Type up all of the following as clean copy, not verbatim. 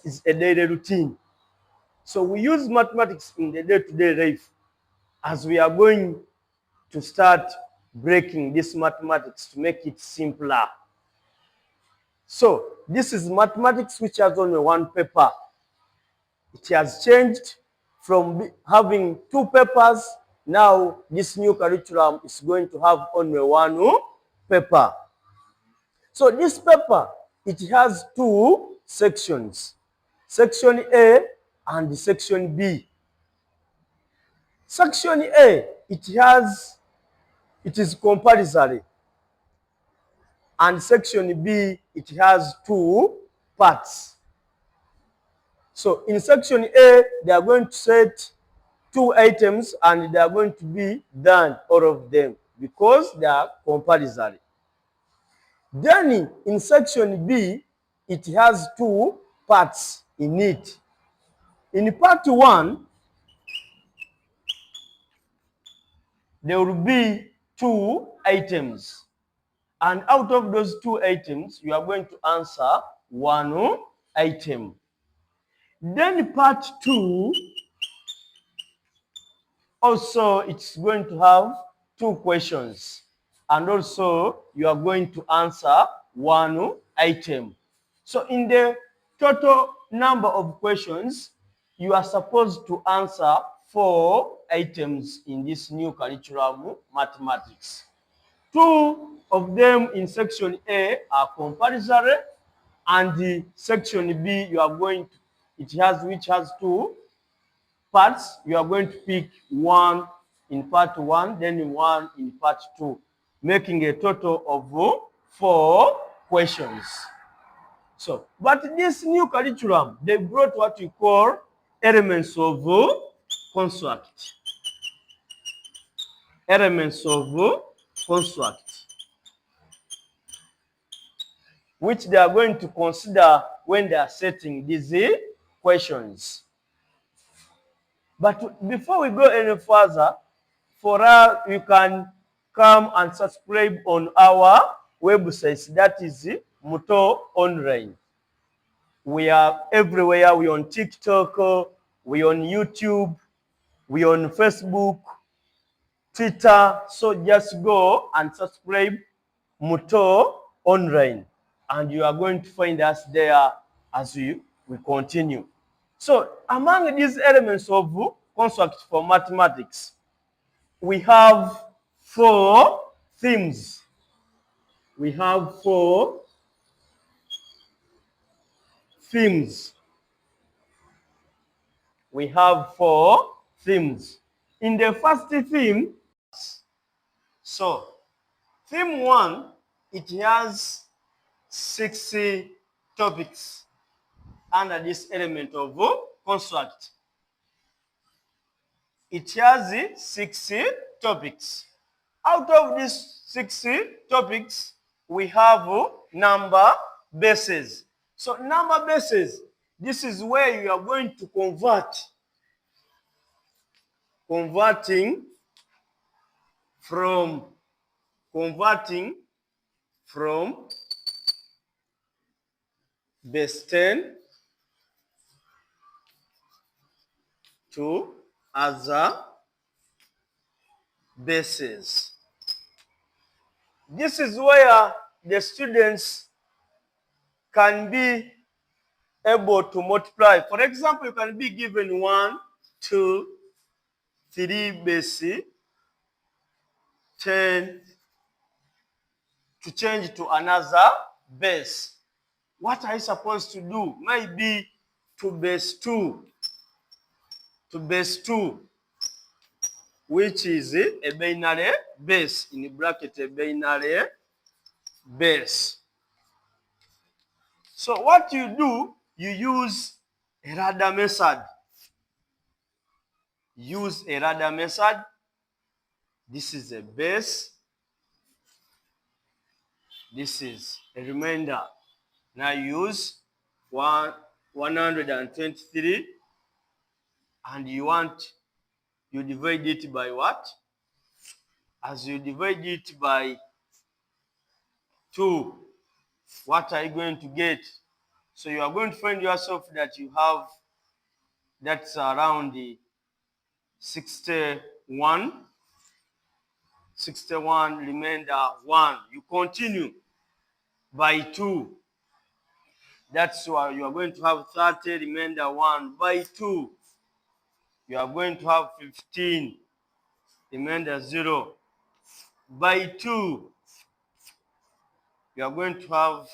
is a daily routine. So we use mathematics in the day-to-day life as we are going to start breaking this mathematics to make it simpler. So this is mathematics which has only one paper. It has changed from having two papers. Now this new curriculum is going to have only one paper. So this paper, it has two sections, section A and section B. Section A, it is compulsory, and section B, it has two parts. So in section A, they are going to set two items and they are going to be done, all of them, because they are compulsory. Then in section B, it has two parts in it. In part 1, there will be two items. And out of those two items, you are going to answer one item. Then part 2, also it's going to have two questions. And also you are going to answer one item. So in the total number of questions, you are supposed to answer 4 items in this new curriculum, mathematics. 2 of them in section A are compulsory, and the section B you are going to, which has 2 parts. You are going to pick 1 in part 1, then 1 in part 2, making a total of 4 questions. So, but this new curriculum, they brought what we call elements of construct. Elements of construct, which they are going to consider when they are setting these questions. But before we go any further, for us, you can come and subscribe on our website, that is Muto Online. We are everywhere. We on TikTok, we on YouTube, we on Facebook, Twitter. So just go and subscribe Muto Online, and you are going to find us there as we continue. So among these elements of construct for mathematics, we have 4 themes. We have 4 themes. We have 4 themes. In the first theme, so theme 1, it has 6 topics under this element of construct. It has 6 topics. Out of these 6 topics, we have number bases. So number bases, this is where you are going to converting from base 10 to other bases. This is where the students can be able to multiply. For example, you can be given 1, 2, 3 base 10 to change to another base. What are you supposed to do? Maybe to base 2. To base 2, which is a binary base, in bracket a binary base. So what you do, you use a ladder method. Use a ladder method. This is a base. This is a remainder. Now use 123, and you divide it by what? As you divide it by 2, what are you going to get? So you are going to find yourself that you have, that's around the 61, 61 remainder 1. You continue by 2. That's why you are going to have 30 remainder 1 by 2. You are going to have 15 remainder 0 by 2. You are going to have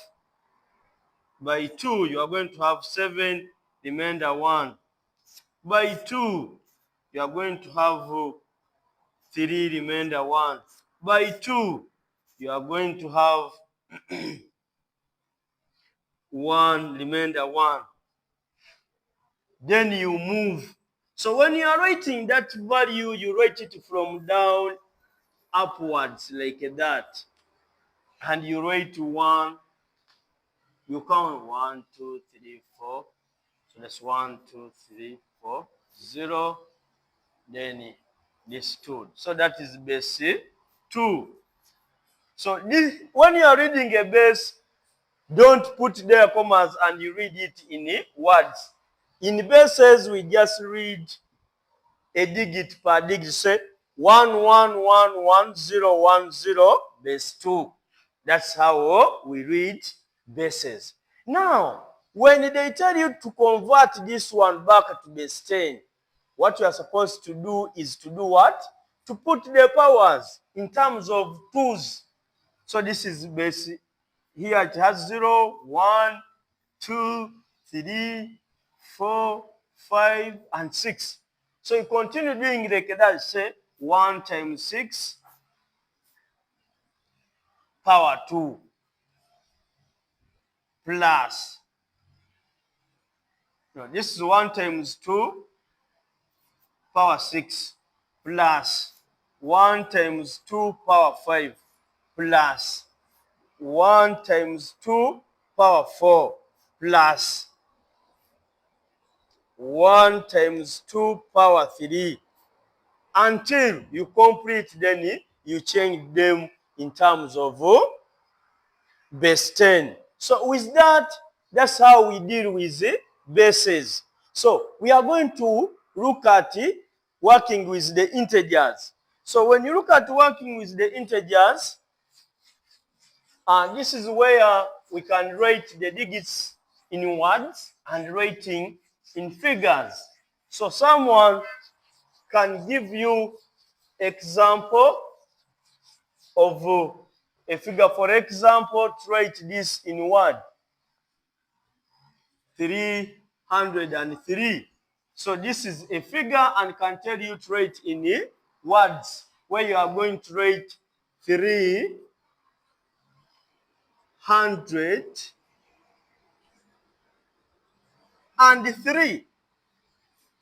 by 2. You are going to have 7 remainder 1 by 2. You are going to have 3 remainder 1 by 2. You are going to have 1 remainder 1. Then you move. So when you are writing that value, you write it from down upwards like that. And you write 1. You count 1, 2, 3, 4. So that's 1, 2, 3, 4, 0. Then this 2. So that is base 2. So this, when you are reading a base, don't put there commas and you read it in words. In bases, we just read a digit per digit. Say 1, 1, 1, 1, 0, 1, 0, base 2. That's how we read bases. Now, when they tell you to convert this one back to base 10, what you are supposed to do is to do what? To put the powers in terms of 2's. So this is base. Here it has 0, 1, 2, 3, 4, 5, and 6. So you continue doing like that. Say 1 times 6 power 2 plus. No, this is 1 times 2 power 6 plus 1 times 2 power 5 plus 1 times 2 power 4 plus 1 times 2 power 3 until you complete. Then you change them in terms of base 10. So with that, that's how we deal with bases. So we are going to look at working with the integers. So when you look at working with the integers, this is where we can write the digits in words and writing in figures. So someone can give you example of a figure. For example, to write this in word, 303. So this is a figure and can tell you to write in words, where you are going to write 300 and 3.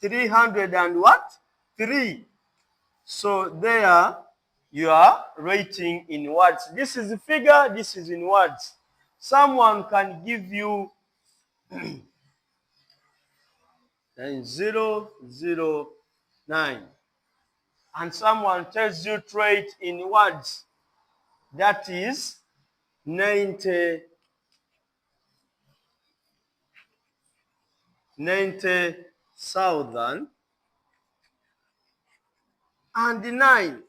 300 and what? 3. So there you are writing in words. This is a figure, this is in words. Someone can give you 009 and someone tells you to write in words, that is 90,000 and 9.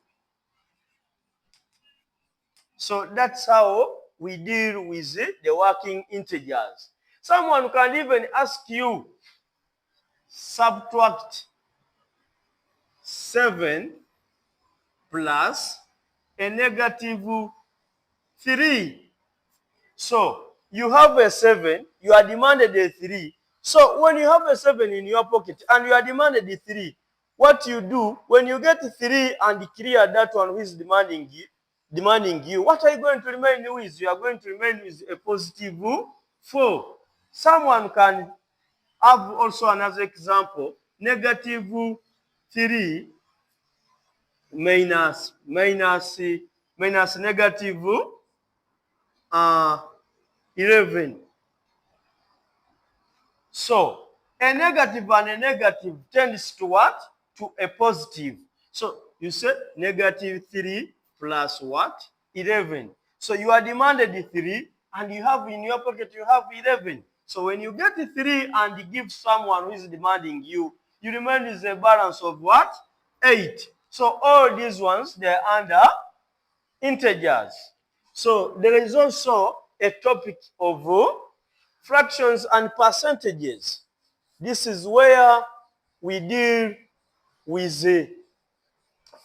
So that's how we deal with the working integers. Someone can even ask you, subtract 7 plus a negative 3. So you have a 7, you are demanded a 3. So when you have a 7 in your pocket and you are demanded a 3, what you do, when you get 3 and clear that one who is demanding you, what are you going to remain with? You are going to remain with a positive 4. Someone can have also another example, negative 3 minus negative 11. So a negative and a negative tends to what? To a positive. So you say negative 3 plus what? 11. So you are demanded 3 and you have in your pocket, you have 11. So when you get 3 and you give someone who is demanding you, you remain with a balance of what? 8. So all these ones, they are under integers. So there is also a topic of fractions and percentages. This is where we deal with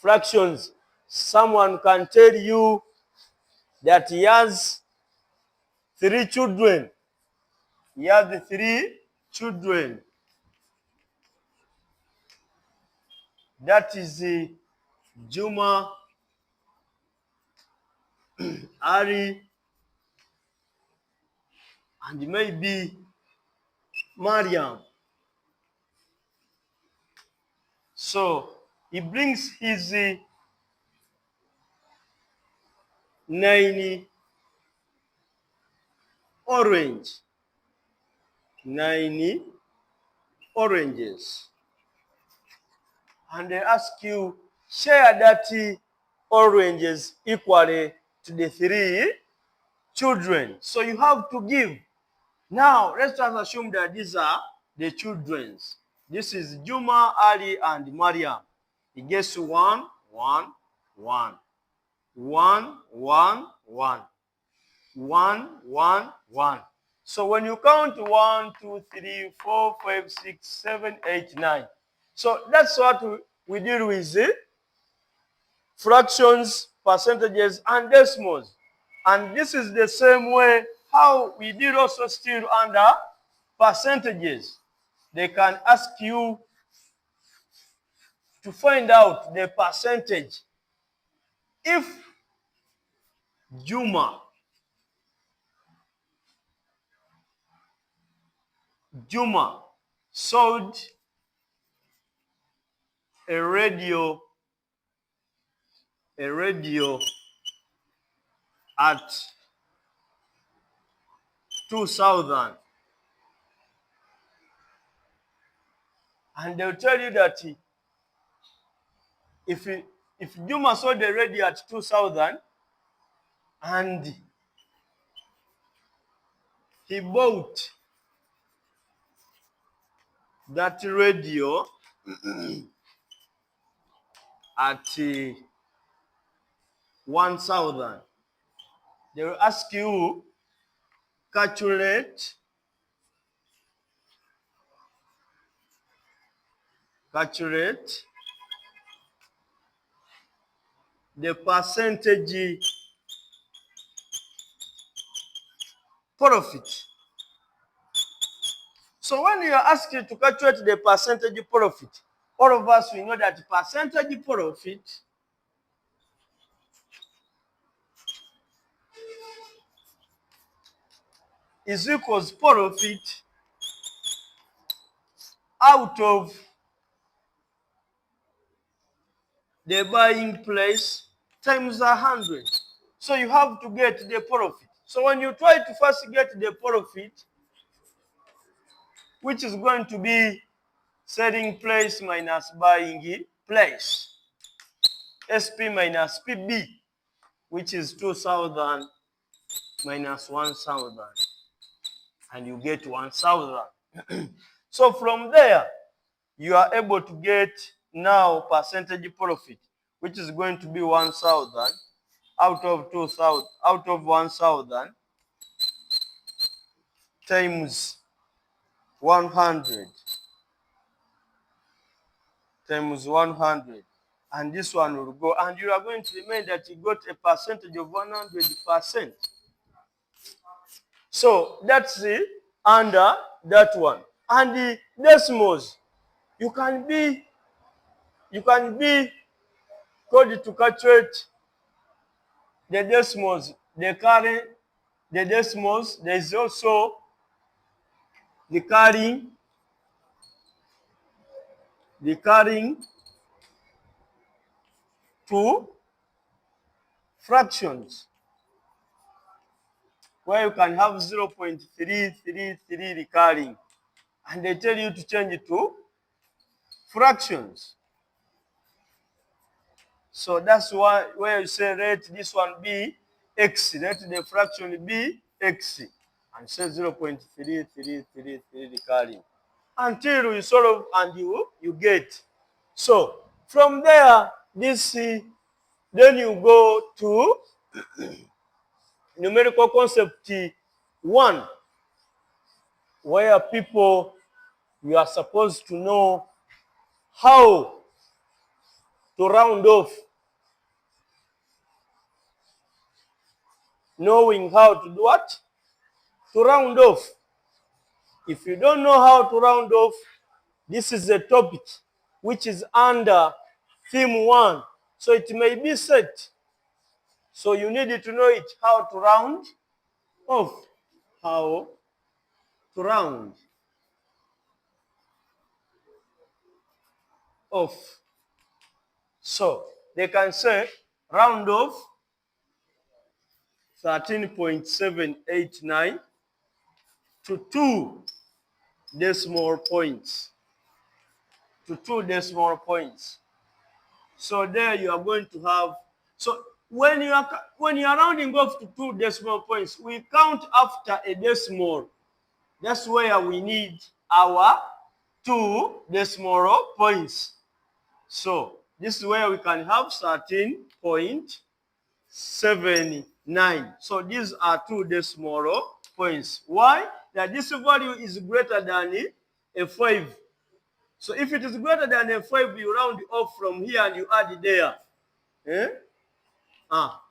fractions. Someone can tell you that he has 3 children. He has the 3 children. That is Juma, Ali, and maybe Mariam. So he brings his 9 9 oranges. And they ask you, share that oranges equally to the 3 children. So you have to give. Now, let's just assume that these are the children's. This is Juma, Ali, and Mariam. He gets 1, 1, 1. 1, 1, 1. 1, 1, 1. So when you count 1, 2, 3, 4, 5, 6, 7, 8, 9. So that's what we deal with fractions, percentages, and decimals. And this is the same way how we deal also still under percentages. They can ask you to find out the percentage. If Juma sold a radio at 2,000, and they'll tell you that if Juma sold the radio at 2,000 and he bought that radio at 1,000, they will ask you calculate the percentage profit. So when you are asked to calculate the percentage profit, all of us we know that percentage profit is equals profit out of the buying price times 100. So you have to get the profit. So when you try to first get the profit, which is going to be selling price minus buying price, SP minus PB, which is 2,000 minus 1,000, and you get 1,000. So from there, you are able to get now percentage profit, which is going to be 1,000 out of 2,000, out of 1,000 times 100 times 100, and this one will go, and you are going to remain that you got a percentage of 100%. So that's under that one. And the decimals, you can be called to calculate the decimals, the decimals. There is also the carrying to fractions, where you can have 0.333 recurring, and they tell you to change it to fractions. So that's why where you say let this one be x, let the fraction be x. and say 0.3333 recurring until you solve and you get. So from there, this then you go to numerical concept 1, where people, you are supposed to know how to round off. Knowing how to do what? To round off. If you don't know how to round off, this is a topic which is under theme 1. So it may be set. So you need to know it, how to round off. How to round off. So they can say round off 13.789 to 2 decimal points. To 2 decimal points. So there you are going to have, so when you are rounding off to 2 decimal points, we count after a decimal. That's where we need our 2 decimal points. So this is where we can have 13.79. So these are 2 decimal points. Why? That this value is greater than a 5. So if it is greater than a 5, you round off from here and you add it there.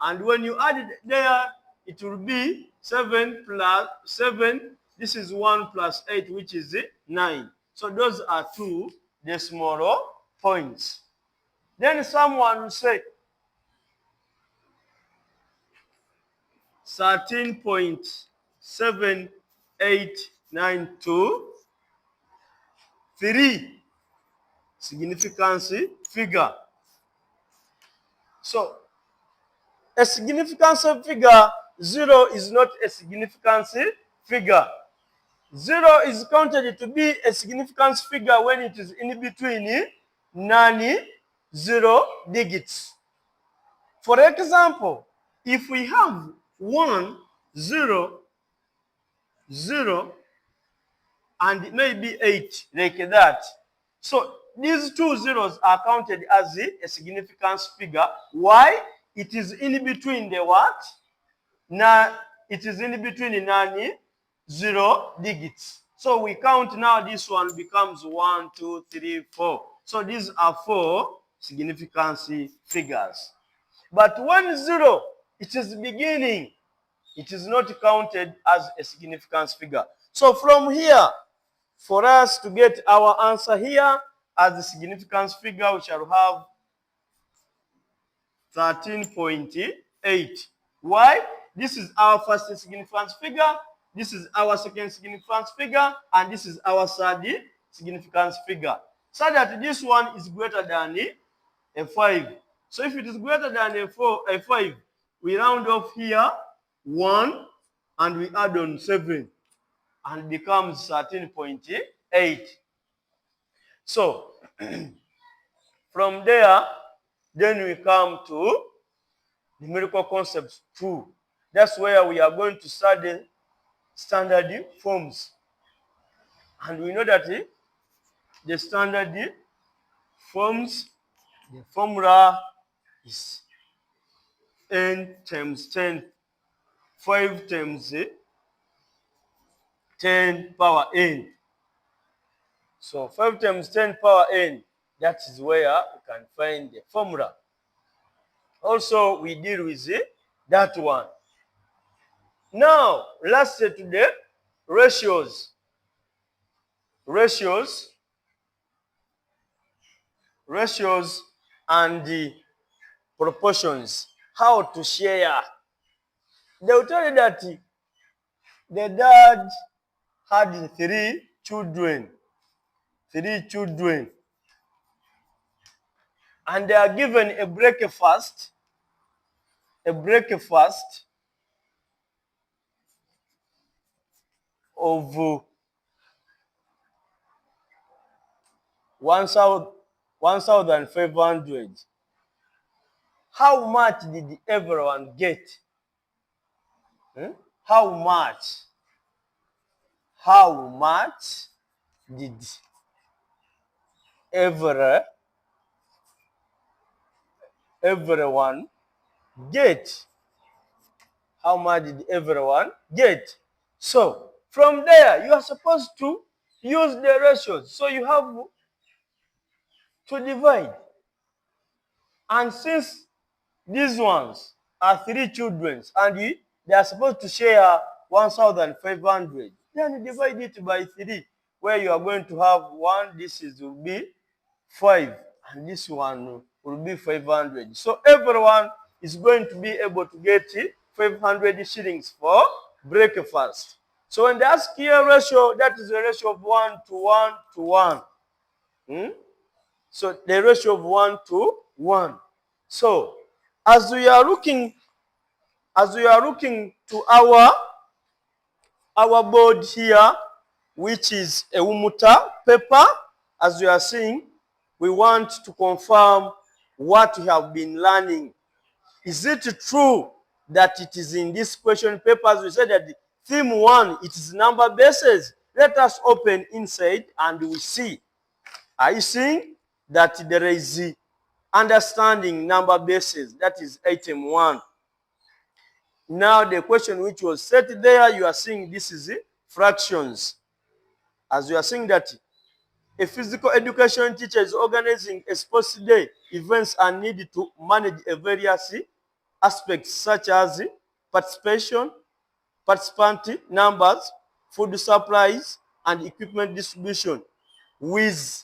And when you add it there, it will be 7 plus 7. This is 1 plus 8, which is 9. So those are 2 decimal points. Then someone will say 13.7892 3 significance figure. So a significance figure, 0 is not a significance figure. 0 is counted to be a significance figure when it is in between non-zero digits. For example, if we have 1, 0, 0, and maybe 8, like that. So these 2 zeros are counted as a significance figure. Why? It is in between the what? Now, it is in between non-zero digits. So we count now, this one becomes 1, 2, 3, 4. So these are 4 significance figures. But 1, 0, it is beginning. It is not counted as a significance figure. So from here, for us to get our answer here as a significance figure, we shall have 13.8. Why? This is our first significance figure, this is our second significance figure, and this is our third significance figure. So that this one is greater than a 5. So if it is greater than a 5, we round off here 1 and we add on 7 and it becomes 13.8. So from there, then we come to numerical concepts 2. That's where we are going to study standard forms. And we know that the standard forms, the formula is n times 10, 5 times 10 power n. So 5 times 10 power n, that is where we can find the formula. Also, we deal with that one. Now, let's say to the ratios. Ratios and the proportions. How to share. They will tell you that the dad had 3 children. 3 children. And they are given a breakfast of 1,500. How much did everyone get? How much? how much did everyone get? How much did everyone get? So from there, you are supposed to use the ratios. So you have to divide. And since these ones are 3 children and they are supposed to share 1,500, then you divide it by 3, where you are going to have 1, will be 5, and this one will be 500. So everyone is going to be able to get 500 shillings for breakfast. So when they ask here ratio, that is a ratio of 1 to 1 to 1. So the ratio of 1 to 1. So as we are looking to our board here, which is a Umuta paper, as we are seeing, we want to confirm what we have been learning. Is it true that it is in this question papers? We said that the theme 1, it is number bases. Let us open inside and we see. Are you seeing that there is understanding number bases? That is item 1. Now the question which was set there, you are seeing this is fractions. As you are seeing that a physical education teacher is organizing a sports day, events are needed to manage a various aspects such as participation, participant numbers, food supplies, and equipment distribution, with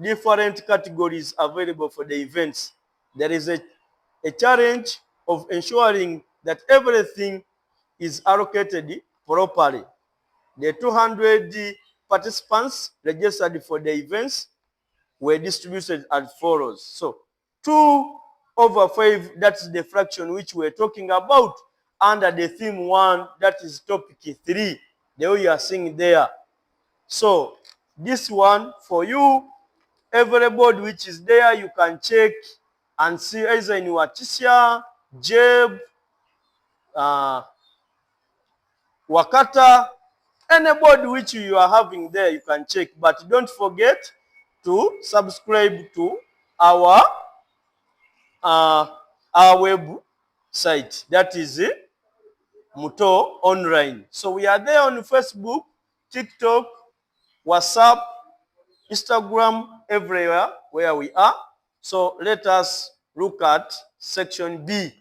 different categories available for the events. There is a challenge of ensuring that everything is allocated properly. The 200 participants registered for the events were distributed as follows. So 2/5, that's the fraction which we're talking about under the theme 1, that is topic 3, the way you are seeing there. So this one for you, every board which is there, you can check and see either in your Tisia, Jeb, Wakata, any board which you are having there, you can check. But don't forget to subscribe to our website, that is Muto Online. So we are there on Facebook, TikTok, WhatsApp, Instagram, everywhere where we are. So let us look at section B.